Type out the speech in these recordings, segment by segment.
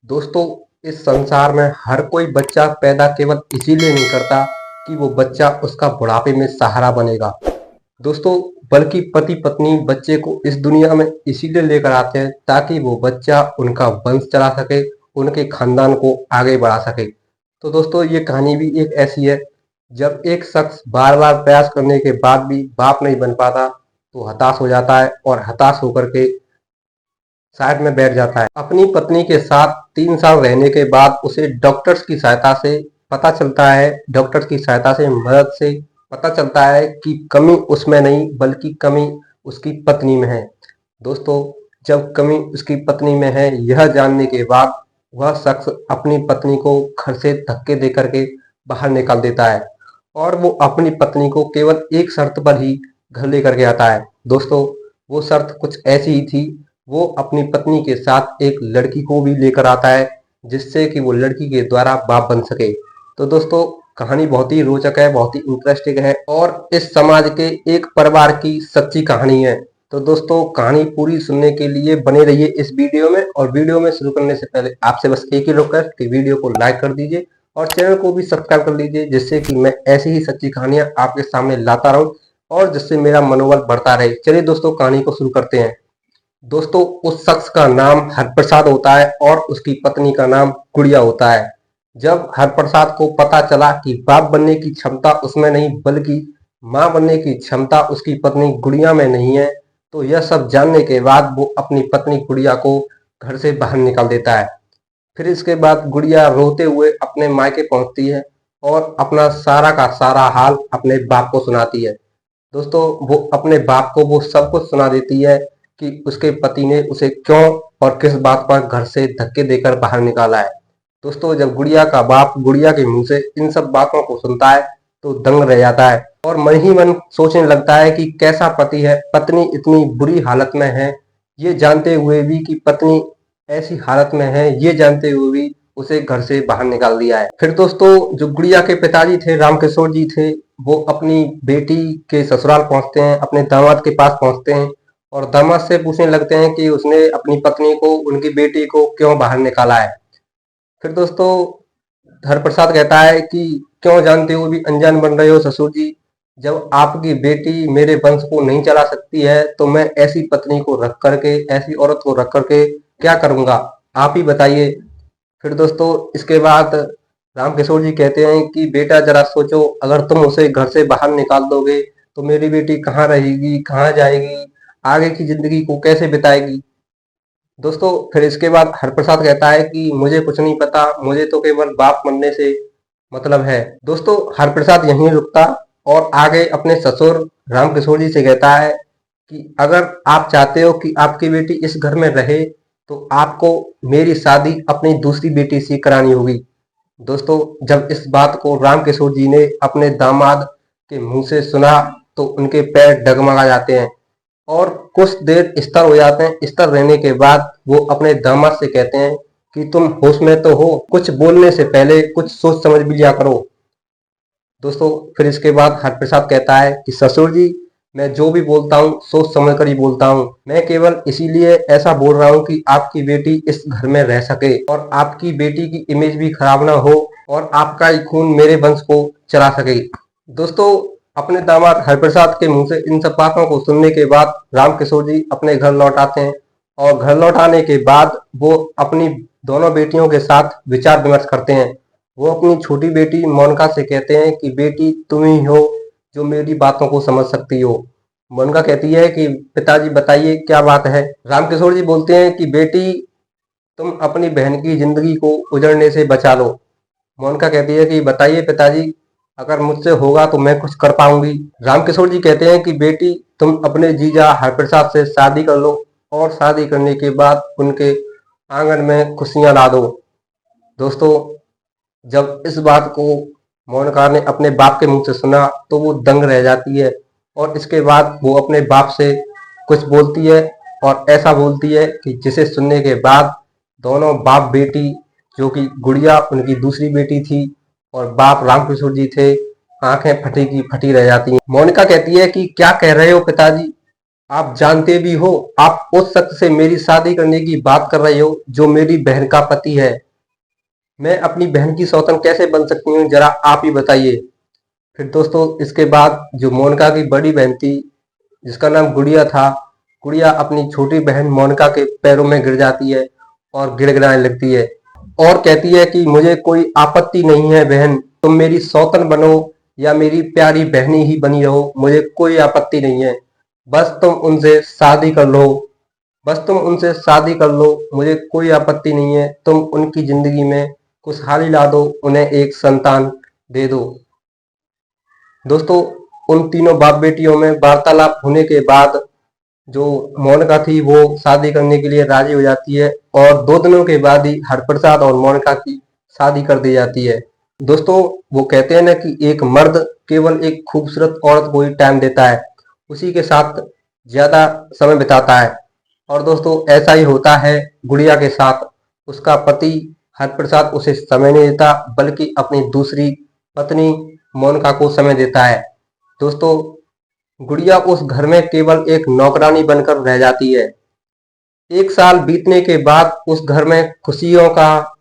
दोस्तों, इस संसार में हर कोई बच्चा पैदा केवल इसीलिए नहीं करता कि वो बच्चा उसका बुढ़ापे में सहारा बनेगा। दोस्तों, बल्कि पति पत्नी बच्चे को इस दुनिया में इसीलिए लेकर आते हैं ताकि वो बच्चा उनका वंश चला सके, उनके खानदान को आगे बढ़ा सके। तो दोस्तों, ये कहानी भी एक ऐसी है, जब एक शख्स बार बार प्रयास करने के बाद भी बाप नहीं बन पाता तो हताश हो जाता है और हताश होकर के साइड में बैठ जाता है। अपनी पत्नी के साथ 3 साल रहने के बाद उसे डॉक्टर्स की सहायता से पता चलता है, डॉक्टर्स की सहायता से मदद से पता चलता है कि कमी उसमें नहीं बल्कि कमी उसकी पत्नी में है। दोस्तों, जब कमी उसकी पत्नी में है यह जानने के बाद वह शख्स अपनी पत्नी को घर से धक्के दे करके बाहर निकाल देता है और वो अपनी पत्नी को केवल एक शर्त पर ही घर लेकर के आता है। दोस्तों, वो शर्त कुछ ऐसी ही थी, वो अपनी पत्नी के साथ एक लड़की को भी लेकर आता है जिससे कि वो लड़की के द्वारा बाप बन सके। तो दोस्तों, कहानी बहुत ही रोचक है, बहुत ही इंटरेस्टिंग है और इस समाज के एक परिवार की सच्ची कहानी है। तो दोस्तों, कहानी पूरी सुनने के लिए बने रहिए इस वीडियो में, और वीडियो में शुरू करने से पहले आपसे बस एक ही रिक्वेस्ट कि वीडियो को लाइक कर दीजिए और चैनल को भी सब्सक्राइब कर लीजिए, जिससे कि मैं ऐसी ही सच्ची कहानियां आपके सामने लाता रहूं और जिससे मेरा मनोबल बढ़ता रहे। चलिए दोस्तों, कहानी को शुरू करते हैं। दोस्तों, उस शख्स का नाम हरप्रसाद होता है और उसकी पत्नी का नाम गुड़िया होता है। जब हरप्रसाद को पता चला कि बाप बनने की क्षमता उसमें नहीं बल्कि मां बनने की क्षमता उसकी पत्नी गुड़िया में नहीं है, तो यह सब जानने के बाद वो अपनी पत्नी गुड़िया को घर से बाहर निकाल देता है। फिर इसके बाद गुड़िया रोते हुए अपने मायके पहुंचती है और अपना सारा का सारा हाल अपने बाप को सुनाती है। दोस्तों, वो अपने बाप को वो सब कुछ सुना देती है कि उसके पति ने उसे क्यों और किस बात पर घर से धक्के देकर बाहर निकाला है। दोस्तों, जब गुड़िया का बाप गुड़िया के मुंह से इन सब बातों को सुनता है तो दंग रह जाता है और मन ही मन सोचने लगता है कि कैसा पति है, पत्नी इतनी बुरी हालत में है, ये जानते हुए भी कि पत्नी ऐसी हालत में है, ये जानते हुए भी उसे घर से बाहर निकाल दिया है। फिर दोस्तों, जो गुड़िया के पिताजी थे, रामकिशोर जी थे, वो अपनी बेटी के ससुराल पहुंचते हैं, अपने दामाद के पास पहुंचते हैं और दामाद से पूछने लगते हैं कि उसने अपनी पत्नी को, उनकी बेटी को क्यों बाहर निकाला है। फिर दोस्तों, हरप्रसाद कहता है कि क्यों जानते हुए भी अनजान बन रहे हो ससुर जी, जब आपकी बेटी मेरे वंश को नहीं चला सकती है तो मैं ऐसी पत्नी को रख करके, ऐसी औरत को रख करके क्या करूंगा, आप ही बताइए। फिर दोस्तों, इसके बाद रामकिशोर जी कहते हैं कि बेटा जरा सोचो, अगर तुम उसे घर से बाहर निकाल दोगे तो मेरी बेटी कहाँ रहेगी, कहाँ जाएगी, आगे की जिंदगी को कैसे बिताएगी। दोस्तों, फिर इसके बाद हरप्रसाद कहता है कि मुझे कुछ नहीं पता, मुझे तो केवल बाप बनने से मतलब है। दोस्तों, हरप्रसाद यहीं रुकता और आगे अपने ससुर रामकिशोर जी से कहता है कि अगर आप चाहते हो कि आपकी बेटी इस घर में रहे तो आपको मेरी शादी अपनी दूसरी बेटी से करानी होगी। दोस्तों, जब इस बात को रामकिशोर जी ने अपने दामाद के मुंह से सुना तो उनके पैर डगमगा जाते हैं और कुछ देर स्थिर हो जाते हैं। स्थिर रहने के बाद वो अपने दामाद से कहते हैं कि तुम होश में तो हो, कुछ बोलने से पहले कुछ सोच समझ भी लिया करो। दोस्तों, फिर इसके बाद हरप्रसाद कहता है कि ससुर जी, मैं जो भी बोलता हूँ सोच समझ कर ही बोलता हूँ, मैं केवल इसीलिए ऐसा बोल रहा हूँ कि आपकी बेटी इस घर में रह सके और आपकी बेटी की इमेज भी खराब ना हो और आपका ही खून मेरे वंश को चला सके। दोस्तों, अपने दामाद हरप्रसाद के मुंह से इन सब बातों को सुनने के बाद रामकिशोर जी अपने घर लौट आते हैं और घर लौट आने के बाद वो अपनी दोनों बेटियों के साथ विचार विमर्श करते हैं। वो अपनी छोटी बेटी मोनिका से कहते हैं कि बेटी तुम ही हो जो मेरी बातों को समझ सकती हो। मोनिका कहती है कि पिताजी बताइए क्या बात है। रामकिशोर जी बोलते हैं कि बेटी, तुम अपनी बहन की जिंदगी को उजड़ने से बचा लो। मोनिका कहती है कि बताइए पिताजी, अगर मुझसे होगा तो मैं कुछ कर पाऊंगी। रामकिशोर जी कहते हैं कि बेटी, तुम अपने जीजा हरप्रसाद से शादी कर लो और शादी करने के बाद उनके आंगन में खुशियां ला दो। दोस्तों, जब इस बात को मोनिका ने अपने बाप के मुंह से सुना तो वो दंग रह जाती है और इसके बाद वो अपने बाप से कुछ बोलती है और ऐसा बोलती है कि जिसे सुनने के बाद दोनों बाप बेटी, जो कि गुड़िया उनकी दूसरी बेटी थी और बाप रामकिशोर जी थे, आंखें फटी की फटी रह जाती हैं। मोनिका कहती है कि क्या कह रहे हो पिताजी, आप जानते भी हो, आप उस शख्स से मेरी शादी करने की बात कर रहे हो जो मेरी बहन का पति है। मैं अपनी बहन की सौतन कैसे बन सकती हूँ, जरा आप ही बताइए। फिर दोस्तों इसके बाद जो मोनिका की बड़ी बहन थी, जिसका नाम गुड़िया था, गुड़िया अपनी छोटी बहन मोनिका के पैरों में गिर जाती है और गिड़गिड़ाने लगती है और कहती है कि मुझे कोई आपत्ति नहीं है बहन, तुम मेरी सौतन बनो या मेरी प्यारी बहनी ही बनी रहो, मुझे कोई आपत्ति नहीं है। बस तुम उनसे शादी कर लो, बस तुम उनसे शादी कर लो, मुझे कोई आपत्ति नहीं है। तुम उनकी जिंदगी में खुशहाली ला दो, उन्हें एक संतान दे दो। दोस्तों उन तीनों बाप बेटियों में वार्तालाप होने के बाद जो मोनिका थी वो शादी करने के लिए राजी हो जाती है और 2 दिनों के बाद ही हरप्रसाद और मोनिका की शादी कर दी जाती है। दोस्तों वो कहते हैं ना कि एक मर्द केवल एक खूबसूरत औरत को ही टाइम देता है, उसी के साथ ज्यादा समय बिताता है। और दोस्तों ऐसा ही होता है गुड़िया के साथ। उसका पति हरप्रसाद उसे समय नहीं देता, बल्कि अपनी दूसरी पत्नी मोनिका को समय देता है। दोस्तों गुड़िया उस घर में केवल एक नौकरानी बनकर रह जाती है। 1 साल बीतने के बाद उस घर में खुशियों का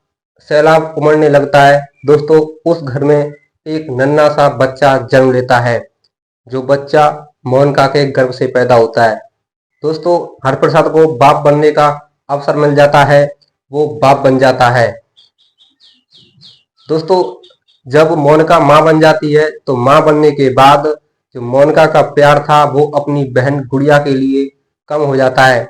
सैलाब उमड़ने लगता है। दोस्तों उस घर में एक नन्हा सा बच्चा जन्म लेता है, जो बच्चा मोनिका के गर्भ से पैदा होता है। दोस्तों हरप्रसाद को बाप बनने का अवसर मिल जाता है, वो बाप बन जाता है। दोस्तों जब मोनिका माँ बन जाती है तो माँ बनने के बाद जो मोनिका का प्यार था वो अपनी बहन गुड़िया के लिए कम हो जाता है।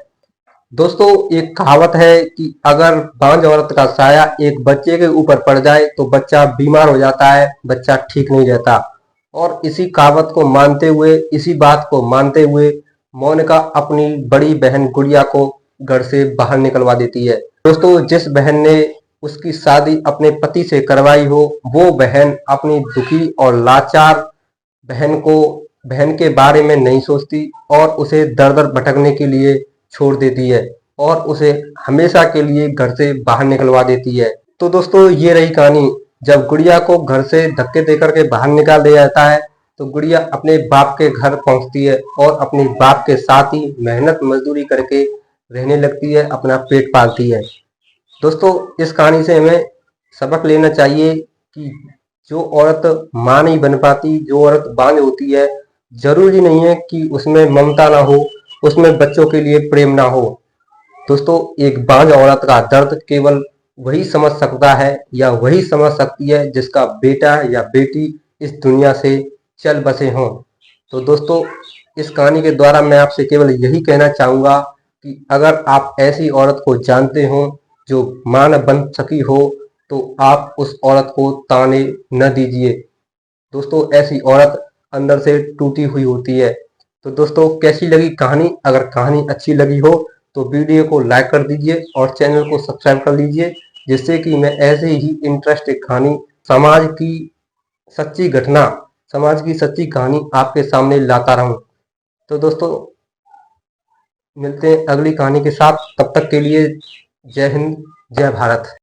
दोस्तों एक कहावत है कि अगर बांझ औरत का साया एक बच्चे के ऊपर पड़ जाए तो बच्चा बीमार हो जाता है, बच्चा ठीक नहीं रहता। और इसी कहावत को मानते हुए, इसी बात को मानते हुए मोनिका अपनी बड़ी बहन गुड़िया को घर से बाहर निकलवा देती है। दोस्तों जिस बहन ने उसकी शादी अपने पति से करवाई हो, वो बहन अपनी दुखी और लाचार बहन के बारे में नहीं सोचती और उसे दर दर भटकने के लिए छोड़ देती है और उसे हमेशा के लिए घर से बाहर निकलवा देती है। तो दोस्तों ये रही कहानी। जब गुड़िया को घर से धक्के देकर के बाहर निकाल दिया जाता है तो गुड़िया अपने बाप के घर पहुंचती है और अपने बाप के साथ ही मेहनत मजदूरी करके रहने लगती है, अपना पेट पालती है। दोस्तों इस कहानी से हमें सबक लेना चाहिए कि जो औरत माँ नहीं बन पाती, जो औरत बांझ होती है, जरूरी नहीं है कि उसमें ममता ना हो, उसमें बच्चों के लिए प्रेम ना हो। दोस्तों एक बांझ औरत का दर्द केवल वही समझ सकता है या वही समझ सकती है जिसका बेटा या बेटी इस दुनिया से चल बसे हों। तो दोस्तों इस कहानी के द्वारा मैं आपसे केवल यही कहना चाहूंगा कि अगर आप ऐसी औरत को जानते हो जो मां न बन सकी हो तो आप उस औरत को ताने न दीजिए। दोस्तों ऐसी औरत अंदर से टूटी हुई होती है। तो दोस्तों कैसी लगी कहानी? अगर कहानी अच्छी लगी हो तो वीडियो को लाइक कर दीजिए और चैनल को सब्सक्राइब कर लीजिए, जिससे कि मैं ऐसे ही इंटरेस्टिंग कहानी, समाज की सच्ची घटना, समाज की सच्ची कहानी आपके सामने लाता रहूं। तो दोस्तों मिलते हैं अगली कहानी के साथ, तब तक के लिए जय हिंद, जय भारत।